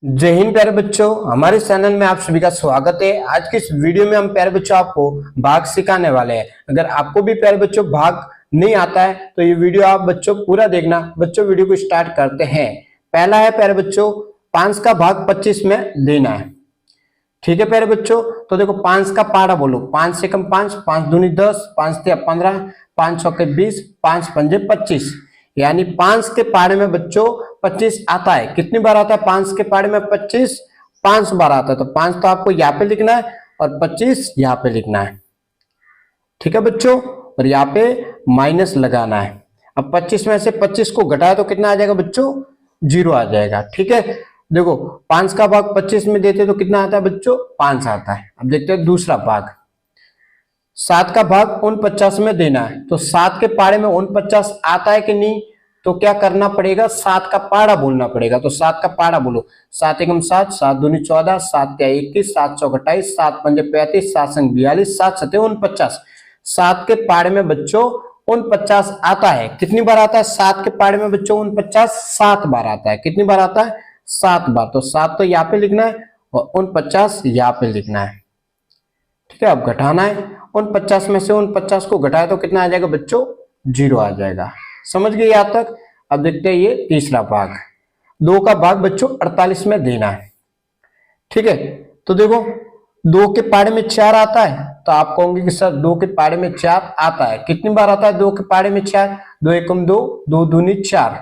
जय हिंद प्यारे बच्चों, हमारे चैनल में आप सभी का स्वागत है। आज की इस वीडियो में हम प्यारे बच्चों आपको भाग सिखाने वाले हैं। अगर आपको भी प्यारे बच्चों भाग नहीं आता है तो ये वीडियो आप बच्चों पूरा देखना। बच्चों वीडियो को स्टार्ट करते हैं। पहला है प्यारे बच्चों 5 का भाग 25 में देना है। ठीक है प्यारे बच्चों, तो देखो 5 का पारा बोलो। 5 से कम 5, 5 दूनी 10, 5 तिया 15, 5 चौके 20, 5 पंजे 25। यानी 5 के पारे में बच्चों 25 आता है। कितनी बार आता है 5 के पारे में 25? 5 बार आता है। तो 5 तो आपको यहाँ पे लिखना है और 25 यहाँ पे लिखना है। ठीक है बच्चों, और यहाँ पे माइनस लगाना है। अब 25 में से 25 को घटाया तो कितना आ जाएगा बच्चों? 0 आ जाएगा। ठीक है, देखो 5 का भाग 25 में देते तो कितना आता है बच्चों? 5 आता है। अब देखते हैं दूसरा भाग। 7 का भाग 49 में देना है। तो 7 के पारे में 49 आता है कि नहीं? तो क्या करना पड़ेगा? 7 का पारा बोलना पड़ेगा। तो 7 का पारा बोलो। 7 एकम 7, 7 दूनी 14, 7 तिया 21, 7 चौक 28, 7 पंजे 35, 7 संग 42, 7 सते 49। 7 के पारे में बच्चों 49 आता है। कितनी बार आता है 7 के पारे में बच्चों 49? 7 बार आता है। कितनी बार आता है? 7 बार। तो 7 तो यहाँ पे लिखना है और 49 यहाँ पे लिखना है। ठीक है, अब घटाना है। 49 में से 49 को घटाए तो कितना आ जाएगा बच्चों? 0 आ जाएगा। समझ गए यहाँ तक? अब देखते हैं ये तीसरा भाग। 2 का भाग बच्चों 48 में देना है। ठीक है, तो देखो 2 के पारे में 4 आता है। तो आप कहोगे कि सर 2 के पारे में 4 आता है। कितनी बार आता है 2 के पारे में 4? 2 एकम 2, 2 दूनी 4।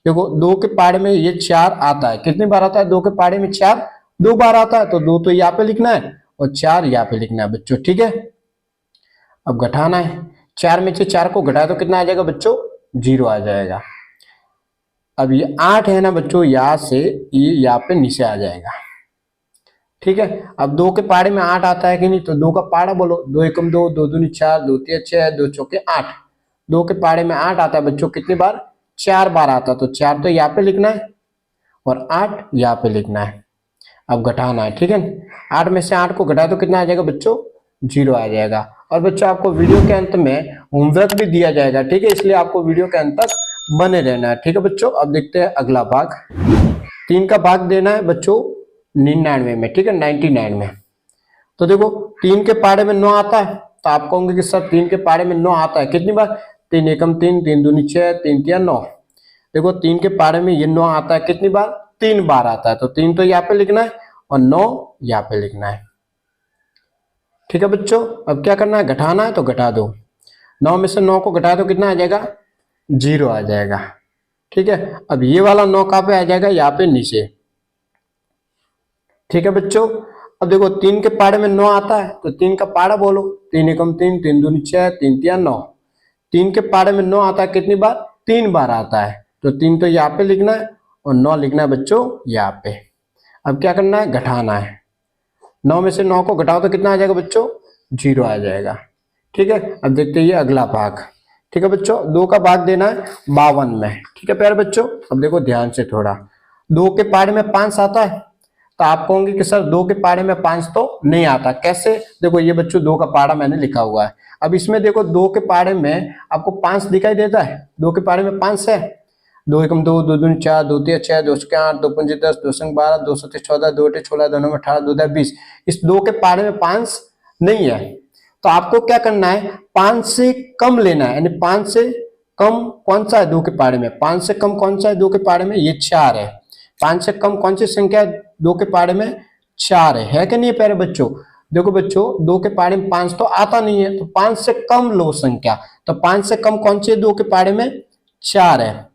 देखो 2 के पारे में ये 4 आता है। कितनी बार आता है 2 के पारे में 4? 2 बार आता है। तो 2 तो यहाँ पे लिखना है और 4 यहाँ पे लिखना है बच्चों। ठीक है, अब घटाना है। 4 में से 4 को घटाए तो कितना आ जाएगा बच्चों? 0 आ जाएगा। अब ये 8 है ना बच्चों, यहां से ये यहाँ पे नीचे आ जाएगा। ठीक है, अब 2 के पारे में 8 आता है कि नहीं? तो 2 का पारा बोलो। 2 एकम 2, 2 दूनी 4, 2 तिया 6, 2 चौके 8। 2 के पारे में 8 आता है बच्चों। कितनी बार? 4 बार आता है। तो 4 तो यहाँ पे लिखना है और 8 यहाँ पे लिखना है। अब घटाना है। ठीक है, 8 में से 8 को घटाए तो कितना आ जाएगा बच्चों? 0 आ जाएगा। और बच्चों आपको वीडियो के अंत में होमवर्क भी दिया जाएगा। ठीक है, इसलिए आपको वीडियो के अंत तक बने रहना है। ठीक है बच्चों, अब देखते हैं अगला भाग। 3 का भाग देना है बच्चों 99 में। ठीक है, 99 में। तो देखो 3 के पारे में 9 आता है। तो आप कहोगे कि सर 3 के पारे में 9 आता है। कितनी बार? 3 एकम 3, 3 दूनी 6, 3 तिया 9। देखो 3 के पारे में ये 9 आता है। कितनी बार? 3 बार आता है। तो 3 तो यहाँ पे लिखना है और 9 यहाँ पे लिखना है। ठीक है बच्चों, अब क्या करना है? घटाना है। तो घटा दो। 9 में से 9 को घटाए तो कितना आ जाएगा? 0 आ जाएगा। ठीक है, अब ये वाला 9 कहाँ पे आ जाएगा? यहाँ पे नीचे। ठीक है बच्चों, अब देखो 3 के पारे में 9 आता है। तो 3 का पारा बोलो। 3 एकम 3, 3 दूनी 6, 3 तिया 9। 3 के पारे में 9 आता है। कितनी बार? 3 बार आता है। तो 3 तो यहाँ पे लिखना है और 9 लिखना है बच्चों यहाँ पे। अब क्या करना है? घटाना है। 9 में से 9 को घटाओ तो कितना आ जाएगा बच्चों? 0 आ जाएगा। ठीक है, अब देखते हैं ये अगला भाग। ठीक है बच्चों, 2 का भाग देना है 52 में। ठीक है प्यारे बच्चों, अब देखो ध्यान से थोड़ा। 2 के पारे में 5 आता है। तो आप कहोगे कि सर 2 के पारे में 5 तो नहीं आता। कैसे? देखो ये बच्चों 2 का पारा मैंने लिखा हुआ है। अब इसमें देखो 2 के पारे में आपको 5 दिखाई देता है। 2 के पारे में 5 है। 2 एकम 2, 2 दूनी 4, 2 तिया 6, 2 चौके 8, 2 पंजे 10, 2 संग 12, 2 सते 14, 2 अठे 16, 2 नौ 18, 2 दस 20। इस 2 के पारे में 5 नहीं है। तो आपको क्या करना है? 5 से कम लेना है। यानी 5 से कम कौन सा है 2 के पारे में? 5 से कम कौन सा है 2 के पारे में? ये 4 है। 5 से कम कौन सी संख्या है 2 के पारे में? 4 है कि नहीं प्यारे बच्चों? देखो बच्चों 2 के पारे में 5 तो आता नहीं है। तो 5 से कम लो संख्या। तो 5 से कम कौन सी है 2 के पारे में? 4 है।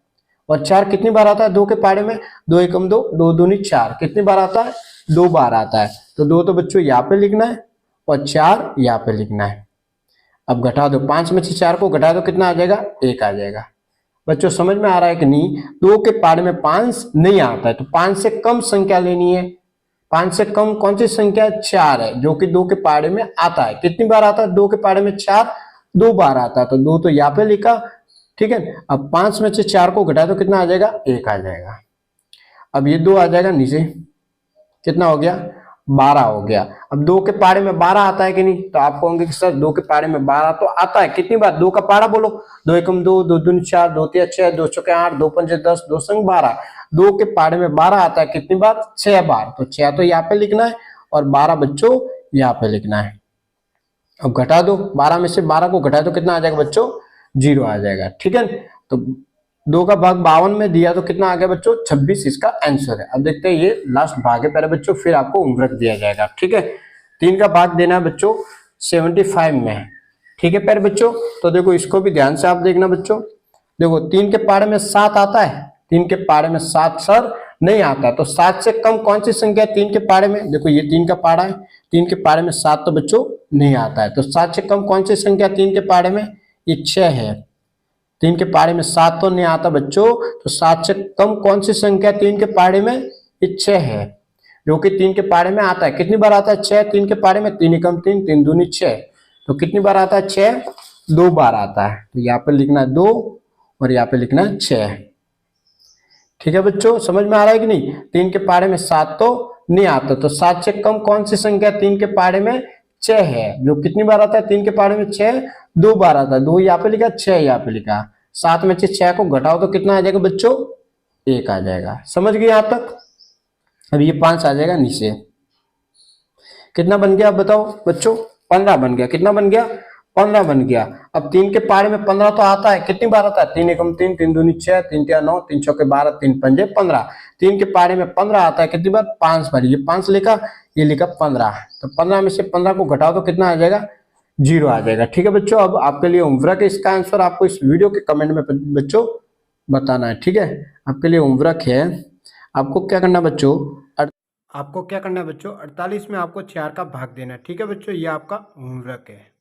और 4 कितनी बार आता है 2 के पारे में? 2 एकम 2, 2 दूनी 4। कितनी बार आता है? 2 बार आता है। तो 2 तो बच्चों यहाँ पे लिखना है और 4 यहाँ पे लिखना है। अब घटा दो। 5 में से 4 को घटा दो कितना आ जाएगा? 1 आ जाएगा। बच्चों समझ में आ रहा है कि नहीं? 2 के पारे में 5 नहीं आता है। तो 5 से कम संख्या लेनी है। 5 से कम कौन सी संख्या? 4 है, जो कि 2 के पारे में आता है। कितनी बार आता है 2 के पारे में? 4 2 बार आता है। तो 2 तो यहाँ पे लिखा। ठीक है, अब 5 में से 4 को घटाए तो कितना आ जाएगा? 1 आ जाएगा। अब ये 2 आ जाएगा नीचे। कितना हो गया? 12 हो गया। अब 2 के पाड़े में 12 आता है कि नहीं, तो आप कहोगे कि सर 2 के पाड़े में 12 तो आता है, कितनी बार 2 का पाड़ा बोलो, 2 एकम 2, 2 दूनी 4, 2 तिया 6, 2 चौके 8, 2 पंजे 10, 2 संग 12। 2 के पाड़े में 12 आता है कितनी बार, 6 बार। तो 6 तो यहाँ पे लिखना है और 12 बच्चों यहाँ पे लिखना है। अब घटा दो, 12 में से 12 को घटा दो कितना आ जाएगा बच्चों, 0 आ जाएगा। ठीक है, तो 2 का भाग 52 में दिया तो कितना आ गया बच्चों, 26 इसका आंसर है। अब देखते हैं ये लास्ट भाग है प्यारे बच्चों, फिर आपको होमवर्क दिया जाएगा। ठीक है, 3 का भाग देना है बच्चों 75 में। ठीक है प्यारे बच्चों, तो देखो इसको भी ध्यान से आप देखना बच्चों। देखो 3 के पाड़े में 7 आता है, 3 के पाड़े में 7 सर नहीं आता, तो 7 से कम कौन सी संख्या है 3 के पाड़े में, देखो ये 3 का पाड़ा है, 3 के पाड़े में 7 तो बच्चों नहीं आता है, तो 7 से कम कौन सी संख्या 3 के पाड़े में, ये 6 है। 3 के पाड़े में 7 तो नहीं आता बच्चों, तो 7 से कम कौन सी संख्या 3 के पाड़े में, ये 6 है, जो कि 3 के पाड़े में आता है। कितनी बार आता है 6 3 के पाड़े में, 3 एकम 3, 3 दूनी 6, तो कितनी बार आता है 6, 2 बार आता है। तो यहाँ पे लिखना है 2 और यहाँ पे लिखना है 6। ठीक है बच्चों, समझ में आ रहा है कि नहीं। 3 के पाड़े में 7 तो नहीं आता, तो 7 से कम कौन सी संख्या 3 के पाड़े में, 6 है, जो कितनी बार आता है 3 के पाड़े में, 6 2 बार आता है। 2 यहाँ पे लिखा, 6 यहाँ पे लिखा, 7 में से 6 को घटाओ तो कितना आ जाएगा बच्चों, 1 आ जाएगा। समझ गए यहाँ तक। अब ये 5 आ जाएगा नीचे, कितना बन गया अब बताओ बच्चों, 15 बन गया। कितना बन गया, 15 बन गया। अब 3 के पाड़े में 15 तो आता है, कितनी बार आता है, 3 एकम 3, 3 दूनी 6, 3 तिया 9, 3 चौके 12, 3 पंजे 15। 3 के पाड़े में 15 आता है कितनी बार, 5 बार। ये 5 लिखा, ये लिखा 15, तो 15 में से 15 को घटाओ तो कितना आ जाएगा, 0 आ जाएगा। ठीक है बच्चों, अब आपके लिए होमवर्क है, इसका आंसर आपको इस वीडियो के कमेंट में बच्चों बताना है। ठीक है, आपके लिए होमवर्क है, आपको क्या करना बच्चों, आपको क्या करना है बच्चों, 48 में आपको 4 का भाग देना है। ठीक है बच्चों, ये आपका होमवर्क है।